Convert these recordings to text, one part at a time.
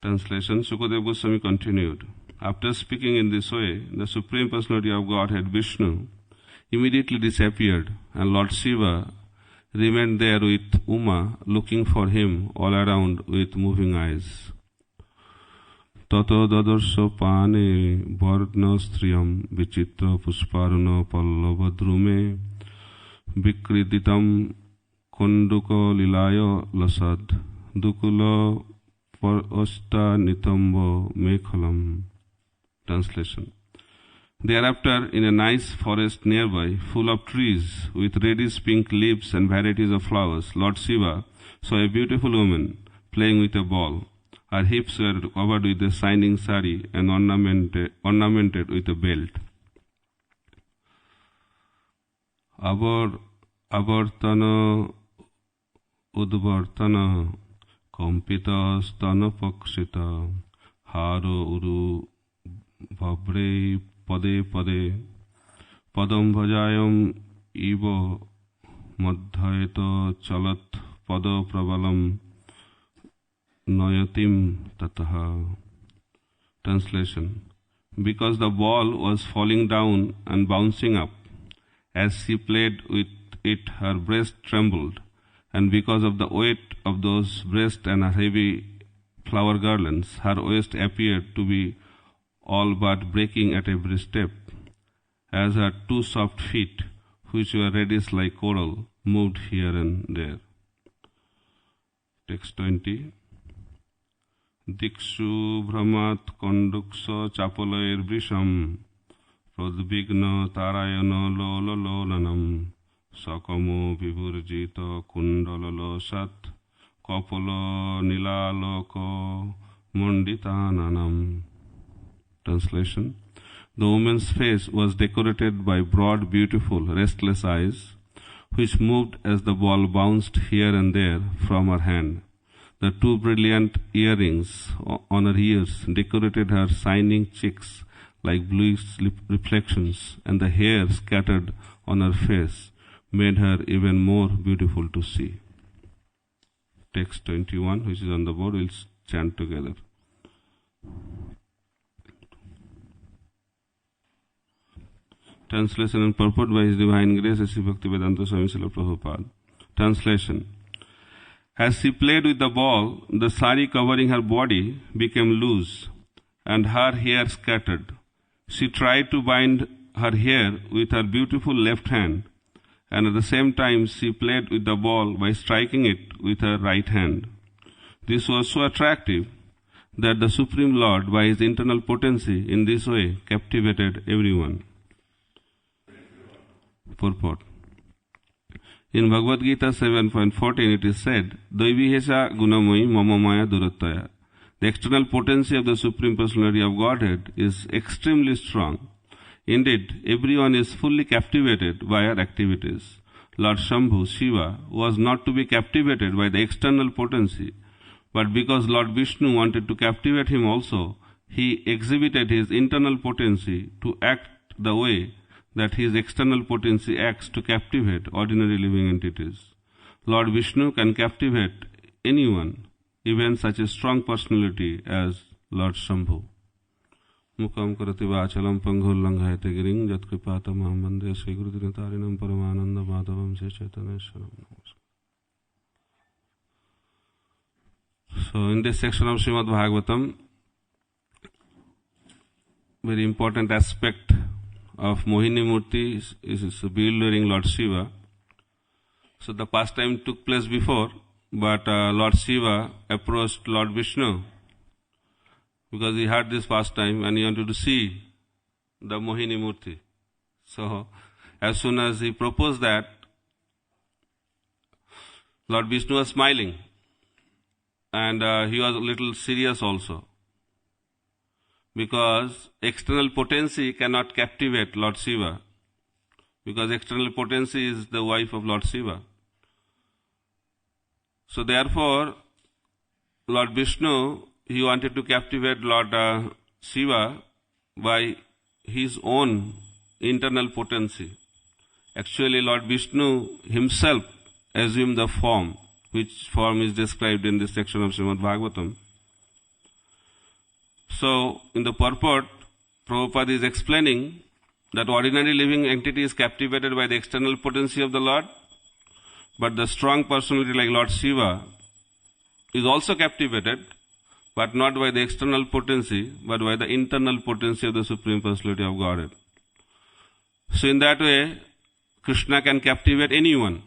Translation. Sukadeva Goswami continued. After speaking in this way, the Supreme Personality of Godhead, Vishnu, immediately disappeared, and Lord Shiva remained there with Uma, looking for him all around with moving eyes. Tato dadarso pane varna striyam vichitra pusparuna pallavadrume vikriditam konduka lilaya lasad dukula parasta nitambo mekhalam. Translation. Thereafter, in a nice forest nearby, full of trees with reddish pink leaves and varieties of flowers, Lord Shiva saw a beautiful woman playing with a ball. Her hips were covered with a shining sari and ornamented with a belt. Avartana udvartana kompita stana pakshita haro uru vabre pade pade padam bhajayam iva madhyayata chalat pada pravalam nayatim tataha. Translation. Because the ball was falling down and bouncing up, as she played with it, her breast trembled, and because of the weight of those breasts and her heavy flower garlands, her waist appeared to be all but breaking at every step, as her two soft feet, which were reddish like coral, moved here and there. Text 20. Dikshu Brahmat Konduksa Chapalair Vrisham Pradvigna Tarayana Lola Lolanam Sakamo Vivurjita Kundalalo Sat Kapala Nilaloko Munditananam. Translation. The woman's face was decorated by broad, beautiful, restless eyes, which moved as the ball bounced here and there from her hand. The two brilliant earrings on her ears decorated her shining cheeks like bluish reflections, and the hair scattered on her face made her even more beautiful to see. Text 21, which is on the board, we'll chant together. Translation and purport by His Divine Grace, Sri Bhaktivedanta Swami Srila Prabhupada. Translation. As she played with the ball, the sari covering her body became loose, and her hair scattered. She tried to bind her hair with her beautiful left hand, and at the same time she played with the ball by striking it with her right hand. This was so attractive that the Supreme Lord, by His internal potency, in this way captivated everyone. Purport. In Bhagavad Gita 7.14 it is said, Daivihesha gunamai mama maya durattaya. The external potency of the Supreme Personality of Godhead is extremely strong. Indeed, everyone is fully captivated by her activities. Lord Shambhu, Shiva, was not to be captivated by the external potency, but because Lord Vishnu wanted to captivate him also, he exhibited his internal potency to act the way that his external potency acts to captivate ordinary living entities. Lord Vishnu can captivate anyone, even such a strong personality as Lord Shambhu. Mukam karati vachalam panghul langhayate giring jat kripata mahamande Sri Guru Dinatarinam Paramananda Madhavam Sri Chaitanyeswaram. So in this section of Srimad Bhagavatam, very important aspect of Mohini Murti is bewildering Lord Shiva. So the pastime took place before, but Lord Shiva approached Lord Vishnu because he heard this pastime and he wanted to see the Mohini Murti. So as soon as he proposed that, Lord Vishnu was smiling, and he was a little serious also, because external potency cannot captivate Lord Shiva, because external potency is the wife of Lord Shiva. So therefore, Lord Vishnu, he wanted to captivate Lord Shiva by his own internal potency. Actually, Lord Vishnu himself assumed the form, which form is described in this section of Srimad Bhagavatam. So, in the purport, Prabhupada is explaining that ordinary living entity is captivated by the external potency of the Lord, but the strong personality like Lord Shiva is also captivated, but not by the external potency, but by the internal potency of the Supreme Personality of Godhead. So in that way, Krishna can captivate anyone.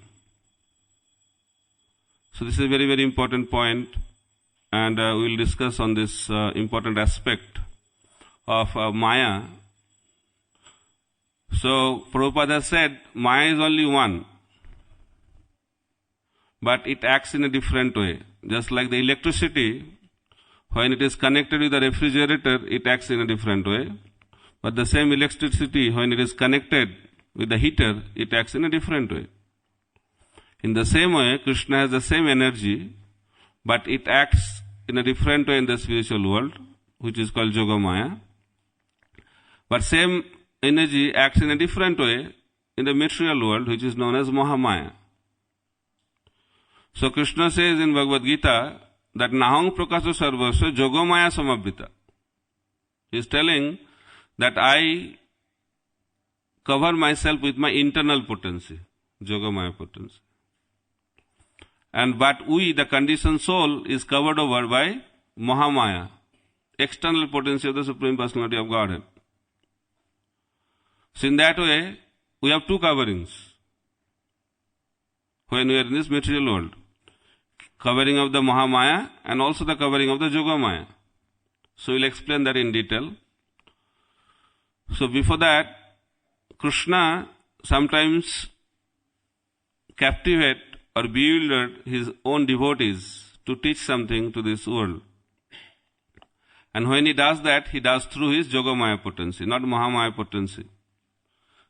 So this is a very, very important point, and we will discuss on this important aspect of Maya. So Prabhupada said, Maya is only one, but it acts in a different way. Just like the electricity, when it is connected with the refrigerator, it acts in a different way. But the same electricity, when it is connected with the heater, it acts in a different way. In the same way, Krishna has the same energy, but it acts in a different way in the spiritual world, which is called Yogamaya. But same energy acts in a different way in the material world, which is known as Mahamaya. So Krishna says in Bhagavad Gita that Nahang Prakasha Sarvasya Yogamaya Samabhita. He is telling that I cover myself with my internal potency, Yogamaya potency. But we, the conditioned soul, is covered over by Mahamaya, external potency of the Supreme Personality of Godhead. So in that way, we have two coverings when we are in this material world. Covering of the Mahamaya and also the covering of the Yogamaya. So we'll explain that in detail. So before that, Krishna sometimes captivate or bewildered his own devotees to teach something to this world. And when he does that, he does through his Yogamaya potency, not Mahamaya potency.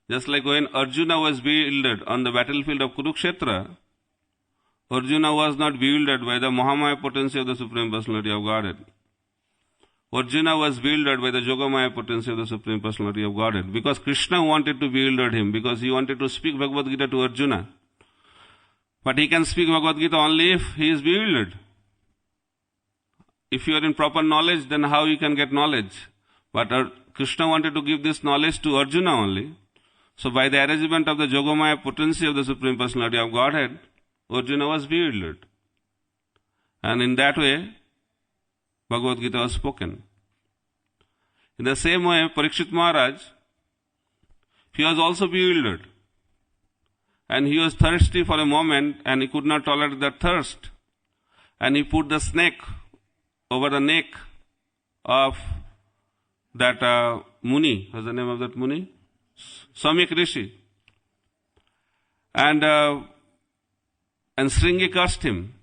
Just like when Arjuna was bewildered on the battlefield of Kurukshetra, Arjuna was not bewildered by the Mahamaya potency of the Supreme Personality of Godhead. Arjuna was bewildered by the Yogamaya potency of the Supreme Personality of Godhead, because Krishna wanted to bewilder him, because he wanted to speak Bhagavad Gita to Arjuna. But he can speak Bhagavad Gita only if he is bewildered. If you are in proper knowledge, then how you can get knowledge? But Krishna wanted to give this knowledge to Arjuna only. So by the arrangement of the Yogamaya potency of the Supreme Personality of Godhead, Arjuna was bewildered. And in that way, Bhagavad Gita was spoken. In the same way, Parikshit Maharaj, he was also bewildered. And he was thirsty for a moment, and he could not tolerate that thirst. And he put the snake over the neck of that Muni. What's the name of that Muni? Samyak Rishi. And Sringi cursed him.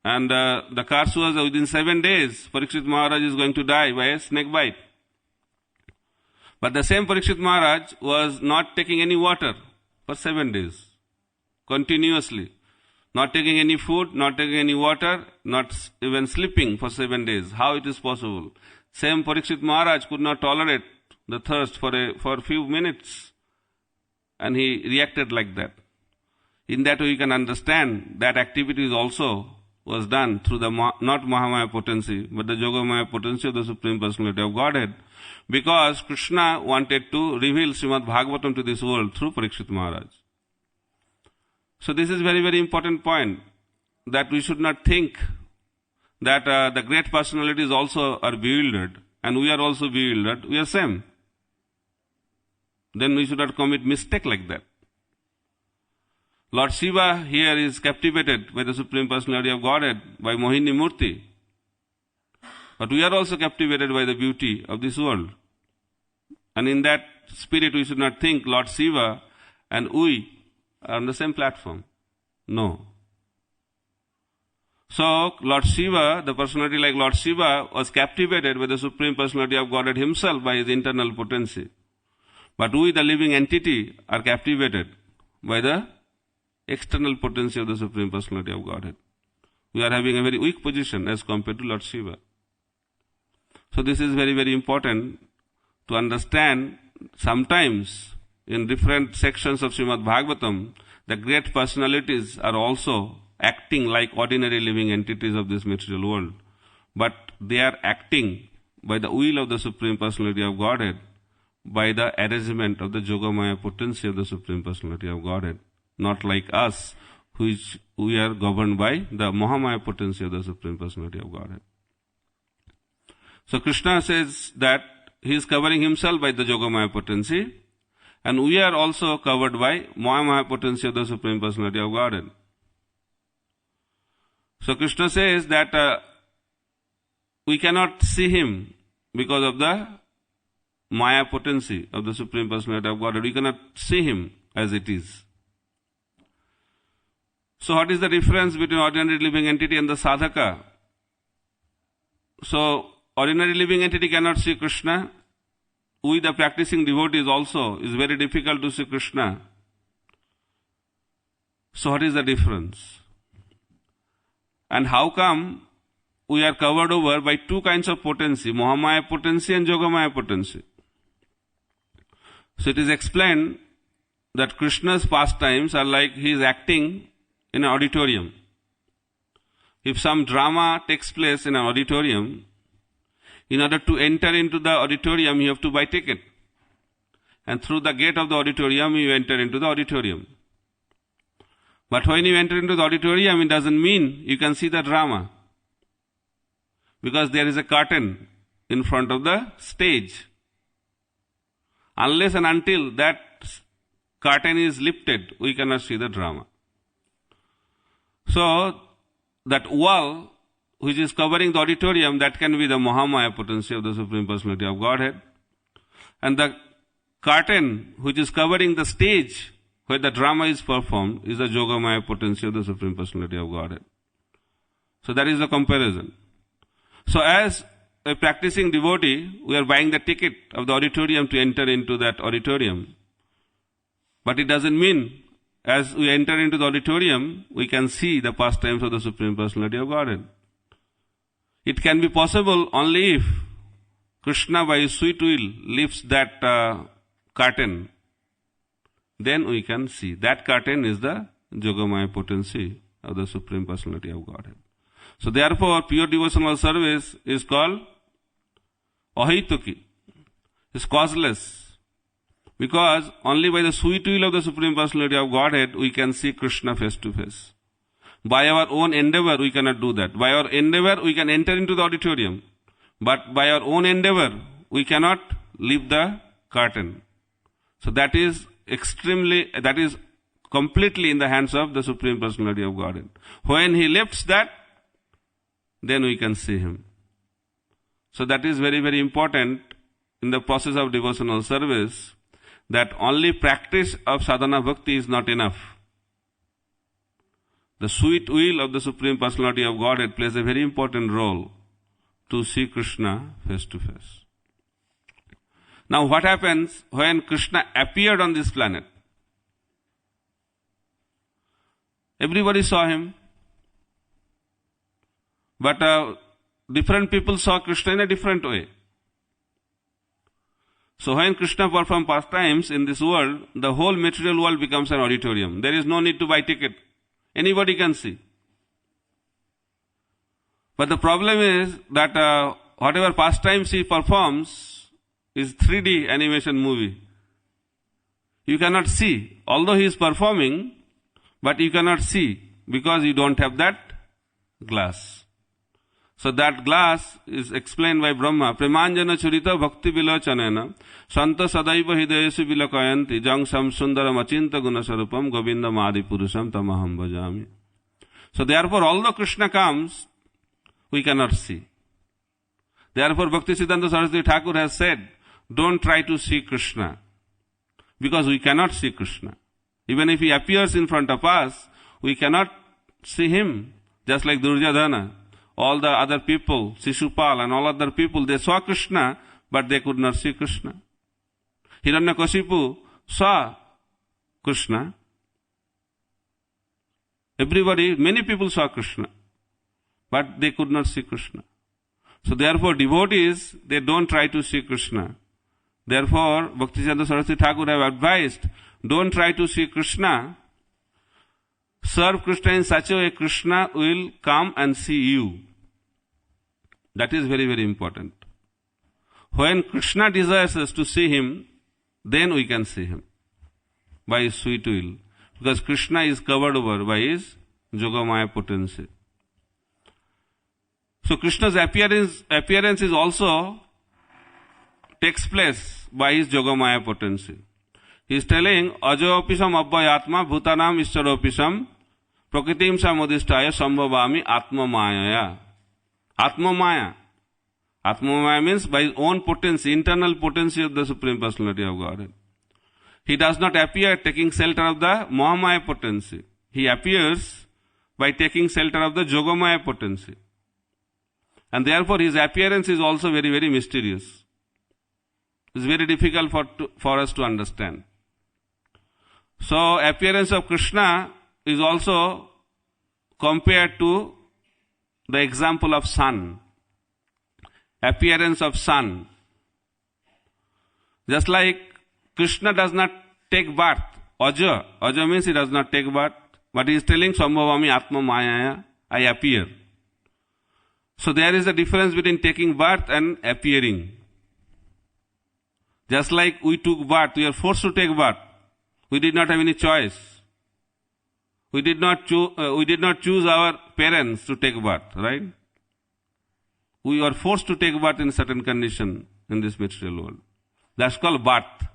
And the curse was within 7 days, Parikshit Maharaj is going to die by a snake bite. But the same Parikshit Maharaj was not taking any water for 7 days, continuously. Not taking any food, not taking any water, not even sleeping for 7 days. How it is possible? Same Parikshit Maharaj could not tolerate the thirst for a few minutes. And he reacted like that. In that way you can understand that activity also was done through the not Mahamaya potency, but the Yogamaya potency of the Supreme Personality of Godhead. Because Krishna wanted to reveal Srimad Bhagavatam to this world through Parikshit Maharaj. So this is very, very important point, that we should not think that the great personalities also are bewildered and we are also bewildered. We are same. Then we should not commit mistake like that. Lord Shiva here is captivated by the Supreme Personality of Godhead, by Mohini Murti. But we are also captivated by the beauty of this world. And in that spirit we should not think Lord Shiva and we are on the same platform. No. So Lord Shiva, the personality like Lord Shiva, was captivated by the Supreme Personality of Godhead himself by his internal potency. But we, the living entity, are captivated by the external potency of the Supreme Personality of Godhead. We are having a very weak position as compared to Lord Shiva. So this is very, very important to understand. Sometimes in different sections of Srimad Bhagavatam, the great personalities are also acting like ordinary living entities of this material world. But they are acting by the will of the Supreme Personality of Godhead, by the arrangement of the Yogamaya potency of the Supreme Personality of Godhead, not like us, which we are governed by the Mahamaya potency of the Supreme Personality of Godhead. So Krishna says that he is covering himself by the Yogamaya potency, and we are also covered by Mahamaya potency of the Supreme Personality of Godhead. So Krishna says that we cannot see him because of the Maya potency of the Supreme Personality of Godhead. We cannot see him as it is. So what is the difference between ordinary living entity and the sadhaka? So ordinary living entity cannot see Krishna. We, the practicing devotees, also is very difficult to see Krishna. So what is the difference? And how come we are covered over by two kinds of potency, Mahamaya potency and Yogamaya potency? So it is explained that Krishna's pastimes are like he is acting in an auditorium. If some drama takes place in an auditorium, in order to enter into the auditorium, you have to buy ticket. And through the gate of the auditorium, you enter into the auditorium. But when you enter into the auditorium, it doesn't mean you can see the drama. Because there is a curtain in front of the stage. Unless and until that curtain is lifted, we cannot see the drama. So, that wall which is covering the auditorium, that can be the Mahamaya potency of the Supreme Personality of Godhead. And the curtain which is covering the stage where the drama is performed is the Yogamaya potency of the Supreme Personality of Godhead. So that is the comparison. So as a practicing devotee, we are buying the ticket of the auditorium to enter into that auditorium. But it doesn't mean as we enter into the auditorium, we can see the pastimes of the Supreme Personality of Godhead. It can be possible only if Krishna by his sweet will lifts that curtain. Then we can see. That curtain is the Yogamaya potency of the Supreme Personality of Godhead. So therefore, pure devotional service is called ahituki. It's causeless. Because only by the sweet will of the Supreme Personality of Godhead we can see Krishna face to face. By our own endeavor we cannot do that. By our endeavor we can enter into the auditorium. But by our own endeavor we cannot lift the curtain. So that is completely in the hands of the Supreme Personality of Godhead. When he lifts that, then we can see him. So that is very, very important in the process of devotional service, that only practice of sadhana bhakti is not enough. The sweet will of the Supreme Personality of Godhead plays a very important role to see Krishna face to face. Now what happens when Krishna appeared on this planet? Everybody saw him. But different people saw Krishna in a different way. So when Krishna performs pastimes in this world, the whole material world becomes an auditorium. There is no need to buy ticket. Anybody can see. But the problem is that whatever pastimes he performs is 3D animation movie. You cannot see. Although he is performing, but you cannot see because you don't have that glass. So that glass is explained by Brahma. Premanjana churita bhakti vilachanena santa sadaiva hidayesu vilakayanti jang sam sundaram achinta gunasarupam govinda madi purusham tamaham bhajami. So therefore, although Krishna comes, we cannot see. Therefore, Bhaktisiddhanta Saraswati Thakur has said, don't try to see Krishna, because we cannot see Krishna. Even if he appears in front of us, we cannot see him. Just like Duryodhana, all the other people, Shishupal and all other people, they saw Krishna, but they could not see Krishna. Hiranyakashipu saw Krishna. Everybody, many people saw Krishna, but they could not see Krishna. So therefore, devotees, they don't try to see Krishna. Therefore, Bhaktisiddhanta Saraswati Thakur have advised, don't try to see Krishna. Serve Krishna in such a way Krishna will come and see you. That is very, very important. When Krishna desires us to see him, then we can see him by his sweet will. Because Krishna is covered over by his Yogamaya potency. So Krishna's appearance is also takes place by his Yogamaya potency. He is telling, Ajopisam Abhayatma Bhutanam Ishcharopisam Prakritim Samodishtaya Sambhavami Atma Mayaya. Atma Maya. Atma Maya means by his own potency, internal potency of the Supreme Personality of Godhead. He does not appear taking shelter of the Mahamaya potency. He appears by taking shelter of the Yogamaya potency. And therefore his appearance is also very, very mysterious. It's very difficult for us to understand. So appearance of Krishna is also compared to the example of sun. Appearance of sun. Just like Krishna does not take birth. Aja. Aja means he does not take birth. But he is telling Sambhavami Atma Mayaya, I appear. So there is a difference between taking birth and appearing. Just like we took birth, we are forced to take birth. We did not have any choice. We did not choose our parents to take birth, right? We are forced to take birth in certain condition in this material world. That's called birth.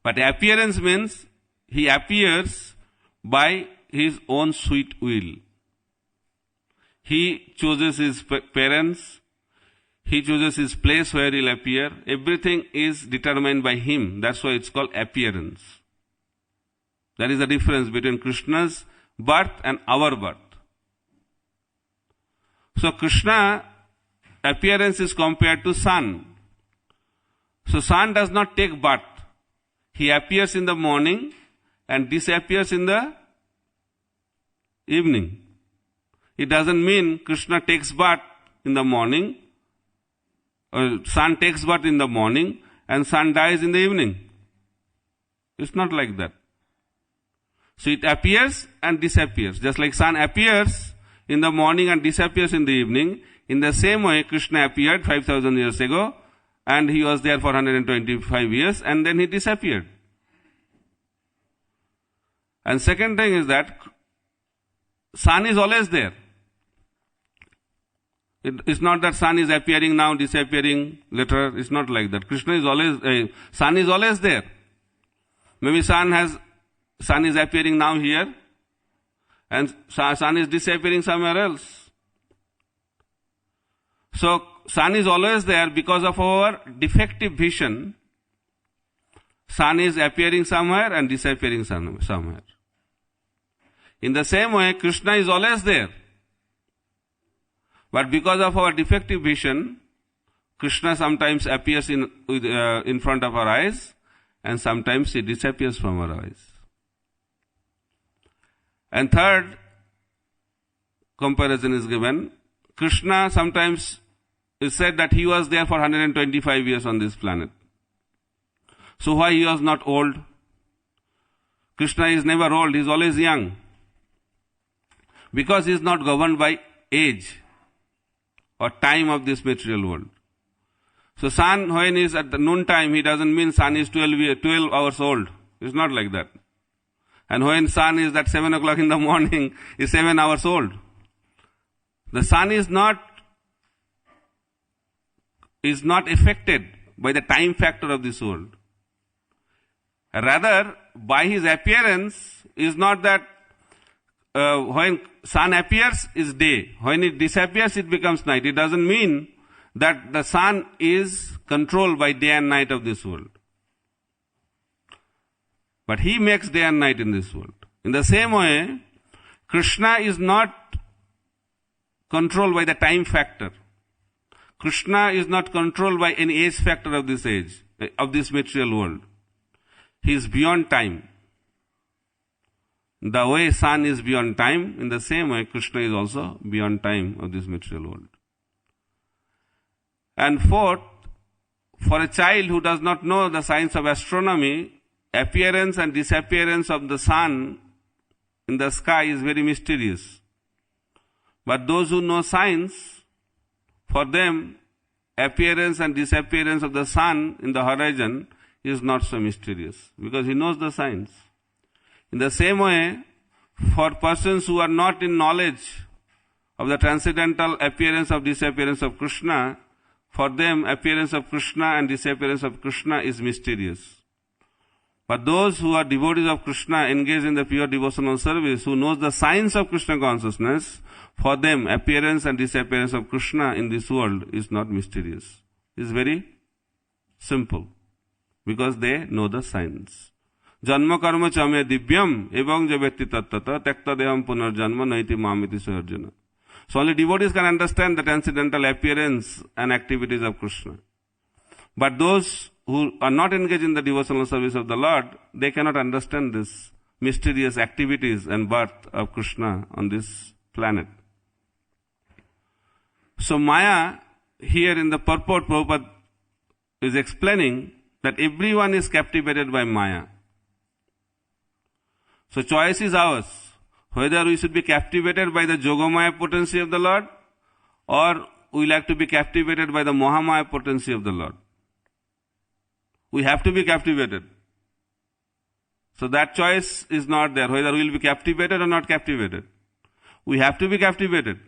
But appearance means he appears by his own sweet will. He chooses his parents. He chooses his place where he'll appear. Everything is determined by him. That's why it's called appearance. There is a difference between Krishna's birth and our birth. So Krishna appearance is compared to sun. So sun does not take birth. He appears in the morning and disappears in the evening. It doesn't mean Krishna takes birth in the morning, or sun takes birth in the morning and sun dies in the evening. It's not like that. So it appears and disappears. Just like sun appears in the morning and disappears in the evening, in the same way Krishna appeared 5,000 years ago and he was there for 125 years and then he disappeared. And second thing is that sun is always there. It's not that sun is appearing now, disappearing later. It's not like that. Sun is always there. Maybe sun is appearing now here and sun is disappearing somewhere else. So sun is always there because of our defective vision. Sun is appearing somewhere and disappearing somewhere. In the same way, Krishna is always there. But because of our defective vision, Krishna sometimes appears in front of our eyes and sometimes he disappears from our eyes. And third comparison is given. Krishna sometimes is said that he was there for 125 years on this planet. So why he was not old? Krishna is never old, he is always young. Because he is not governed by age or time of this material world. So sun, when he is at the noon time, he doesn't mean sun is 12 hours old. It's not like that. And when sun is at 7 o'clock in the morning, is 7 hours old. The sun is not affected by the time factor of this world. Rather, by his appearance, is not that when sun appears is day. When it disappears, it becomes night. It doesn't mean that the sun is controlled by day and night of this world. But he makes day and night in this world. In the same way, Krishna is not controlled by the time factor. Krishna is not controlled by any age factor of this age, of this material world. He is beyond time. The way sun is beyond time, in the same way Krishna is also beyond time of this material world. And fourth, for a child who does not know the science of astronomy, appearance and disappearance of the sun in the sky is very mysterious. But those who know science, for them, appearance and disappearance of the sun in the horizon is not so mysterious, because he knows the signs. In the same way, for persons who are not in knowledge of the transcendental appearance of disappearance of Krishna, for them appearance of Krishna and disappearance of Krishna is mysterious. But those who are devotees of Krishna, engaged in the pure devotional service, who knows the signs of Krishna consciousness, for them appearance and disappearance of Krishna in this world is not mysterious. It's very simple, because they know the signs. Janma karma chame divyam evang javetti tattata tekta deham punarjanma naiti mamiti suharjana. So only devotees can understand the transcendental appearance and activities of Krishna. But those who are not engaged in the devotional service of the Lord, they cannot understand this mysterious activities and birth of Krishna on this planet. So Maya, here in the purport, Prabhupada is explaining that everyone is captivated by Maya. So choice is ours, whether we should be captivated by the Yogamaya potency of the Lord, or we like to be captivated by the Mahamaya potency of the Lord. We have to be captivated. So that choice is not there, whether we will be captivated or not captivated. We have to be captivated.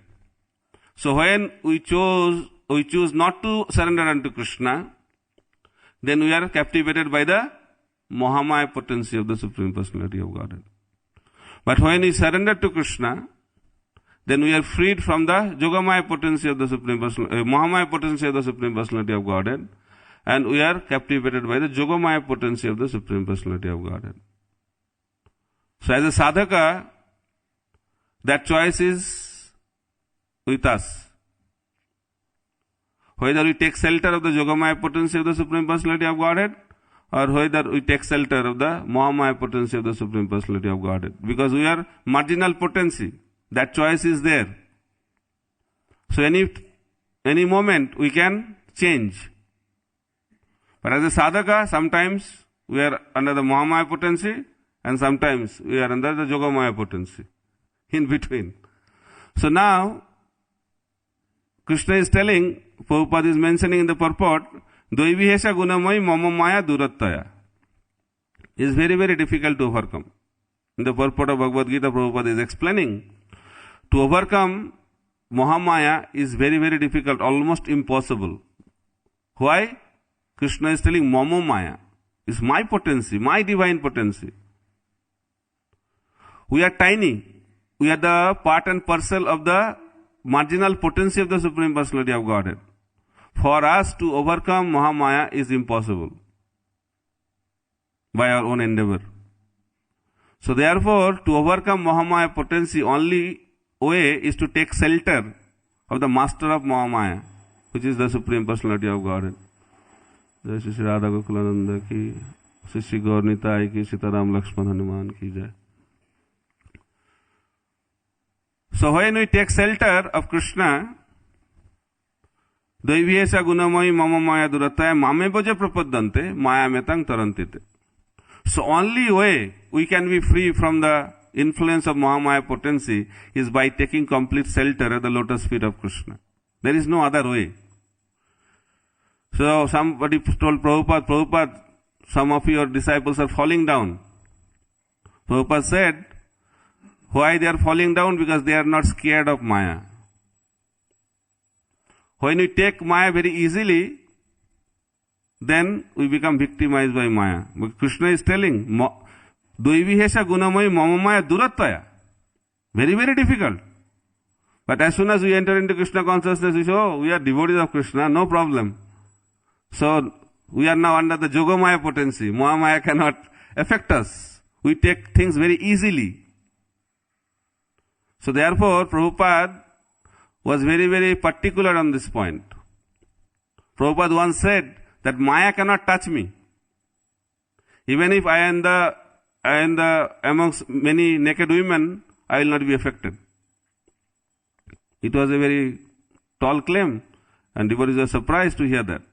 So when we choose not to surrender unto Krishna, then we are captivated by the Mahamaya potency of the Supreme Personality of Godhead. But when we surrender to Krishna, then we are freed from the Yogamaya potency of the Supreme Personality, Mahamaya potency of the Supreme Personality of Godhead, and we are captivated by the Yogamaya potency of the Supreme Personality of Godhead. So as a sadhaka, that choice is with us. Whether we take shelter of the Yogamaya potency of the Supreme Personality of Godhead, or whether we take shelter of the Mahamaya potency of the Supreme Personality of Godhead. Because we are marginal potency. That choice is there. So any moment we can change. But as a sadhaka, sometimes we are under the Mahamaya potency, and sometimes we are under the Yogamaya potency. In between. So now, Krishna is telling, Prabhupada is mentioning in the purport, Dvaivihesha gunamai mama maya durattaya. Is very, very difficult to overcome. In the purport of Bhagavad Gita, Prabhupada is explaining, to overcome Mahamaya is very, very difficult, almost impossible. Why? Krishna is telling mama maya. It's my potency, my divine potency. We are tiny. We are the part and parcel of the marginal potency of the Supreme Personality of Godhead. For us to overcome Mahamaya is impossible by our own endeavor. So therefore, to overcome Mahamaya potency, only way is to take shelter of the master of Mahamaya, which is the Supreme Personality of Godhead. Jai Shri Radha Gokulananda ki, Shri Shri Gaur Nitai ki, Sitaram Lakshman Hanuman ki jai. So when we take shelter of Krishna, Dvaivihesha gunamai mama maya durataya mame bhaja prapaddante maya metang tarantite. So only way we can be free from the influence of Mahamaya potency is by taking complete shelter at the lotus feet of Krishna. There is no other way. So somebody told Prabhupada, some of your disciples are falling down. Prabhupada said, why they are falling down? Because they are not scared of Maya. When we take Maya very easily, then we become victimized by Maya. But Krishna is telling, Dvaivihesha gunamai mama maya durattaya. Very, very difficult. But as soon as we enter into Krishna consciousness, we say, oh, we are devotees of Krishna, no problem. So, we are now under the Yogamaya potency. Mahamaya cannot affect us. We take things very easily. So therefore, Prabhupada was very, very particular on this point. Prabhupada once said that Maya cannot touch me. Even if I am the amongst many naked women, I will not be affected. It was a very tall claim, and devotees were surprised to hear that.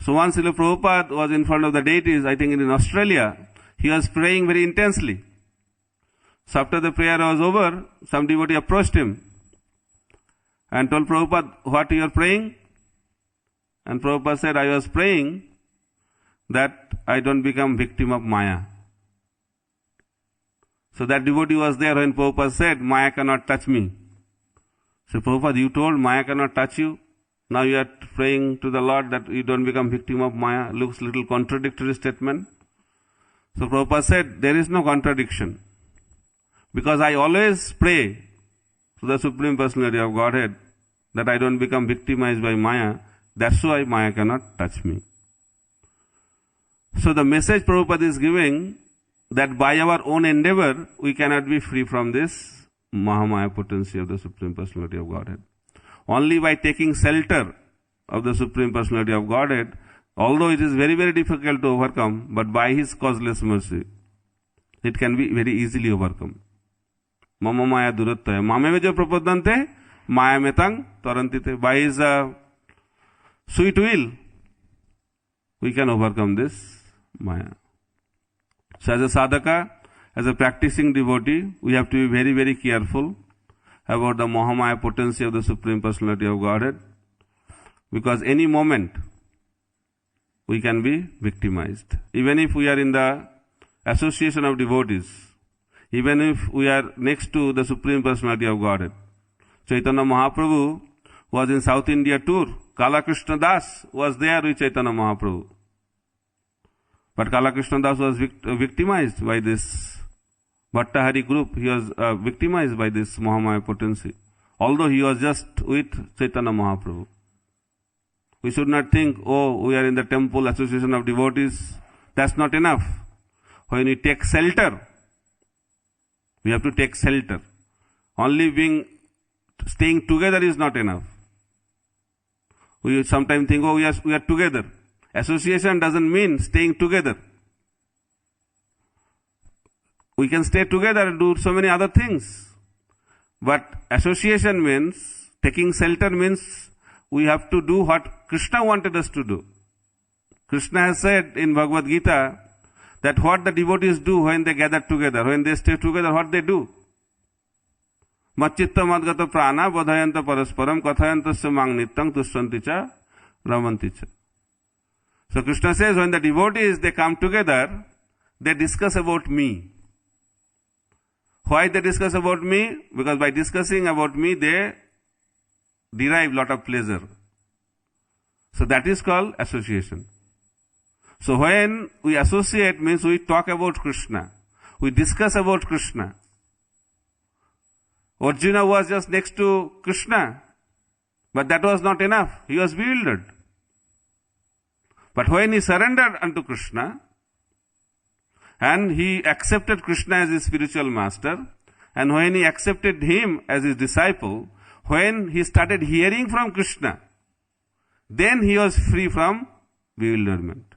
So once Srila Prabhupada was in front of the deities, I think in Australia, he was praying very intensely. So after the prayer was over, some devotee approached him and told Prabhupada, what you are praying? And Prabhupada said, I was praying that I don't become victim of Maya. So that devotee was there when Prabhupada said, Maya cannot touch me. So Prabhupada, you told Maya cannot touch you. Now you are praying to the Lord that you don't become victim of Maya. Looks little contradictory statement. So Prabhupada said, there is no contradiction. Because I always pray to the Supreme Personality of Godhead that I don't become victimized by Maya. That's why Maya cannot touch me. So the message Prabhupada is giving that by our own endeavor, we cannot be free from this Mahamaya potency of the Supreme Personality of Godhead. Only by taking shelter of the Supreme Personality of Godhead, although it is very, very difficult to overcome, but by His causeless mercy, it can be very easily overcome. Mama Maya Durattaya. Mamevejo prapadante, Maya metang tarantite. By His sweet will, we can overcome this Maya. So as a sadhaka, as a practicing devotee, we have to be very, very careful about the Mahamaya potency of the Supreme Personality of Godhead, because any moment we can be victimized. Even if we are in the association of devotees, even if we are next to the Supreme Personality of Godhead. Chaitanya Mahaprabhu was in South India tour. Kala Krishna Das was there with Chaitanya Mahaprabhu. But Kala Krishna Das was victimized by this Bhattahari group. He was victimized by this Mahamaya potency. Although he was just with Chaitanya Mahaprabhu. We should not think, oh, we are in the temple association of devotees. That's not enough. When we take shelter, we have to take shelter. Only staying together is not enough. We sometimes think, oh, we are together. Association doesn't mean staying together. We can stay together and do so many other things. But association means, taking shelter means, we have to do what Krishna wanted us to do. Krishna has said in Bhagavad Gita that what the devotees do when they gather together, when they stay together, what they do. Macchitta madgata prana bodhayanta parasparam kathayantasya mang nityam tushyanti cha ramanti cha. So Krishna says when the devotees, they come together, they discuss about me. Why they discuss about me? Because by discussing about me, they derive lot of pleasure. So that is called association. So when we associate means we talk about Krishna. We discuss about Krishna. Arjuna was just next to Krishna. But that was not enough. He was bewildered. But when he surrendered unto Krishna, and he accepted Krishna as his spiritual master, and when he accepted him as his disciple, when he started hearing from Krishna, then he was free from bewilderment.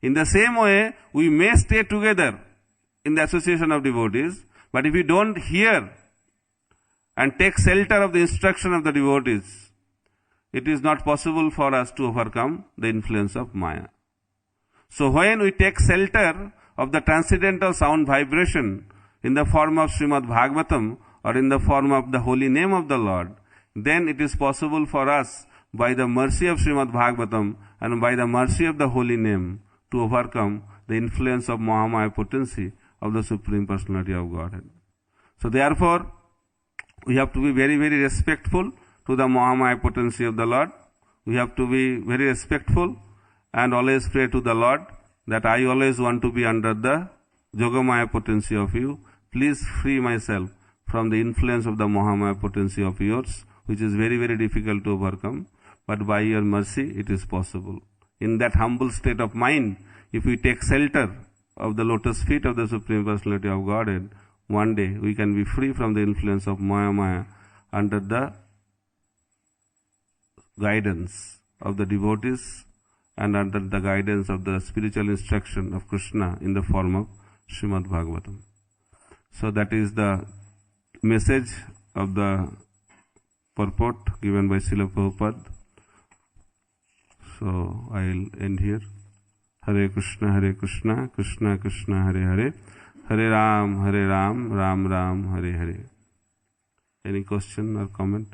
In the same way, we may stay together in the association of devotees, but if we don't hear and take shelter of the instruction of the devotees, it is not possible for us to overcome the influence of Maya. So when we take shelter of the transcendental sound vibration in the form of Srimad Bhagavatam or in the form of the holy name of the Lord, then it is possible for us by the mercy of Srimad Bhagavatam and by the mercy of the holy name to overcome the influence of Mahamaya potency of the Supreme Personality of Godhead. So therefore, we have to be very, very respectful to the Mahamaya potency of the Lord. We have to be very respectful and always pray to the Lord that I always want to be under the Yogamaya potency of you. Please free myself from the influence of the Mahamaya potency of yours, which is very, very difficult to overcome. But by your mercy, it is possible. In that humble state of mind, if we take shelter of the lotus feet of the Supreme Personality of Godhead, one day we can be free from the influence of Maya under the guidance of the devotees and under the guidance of the spiritual instruction of Krishna in the form of Srimad Bhagavatam. So that is the message of the purport given by Srila Prabhupada. So I will end here. Hare Krishna, Krishna Krishna, Hare Hare, Hare Ram, Ram Ram, Hare Hare. Any question or comment?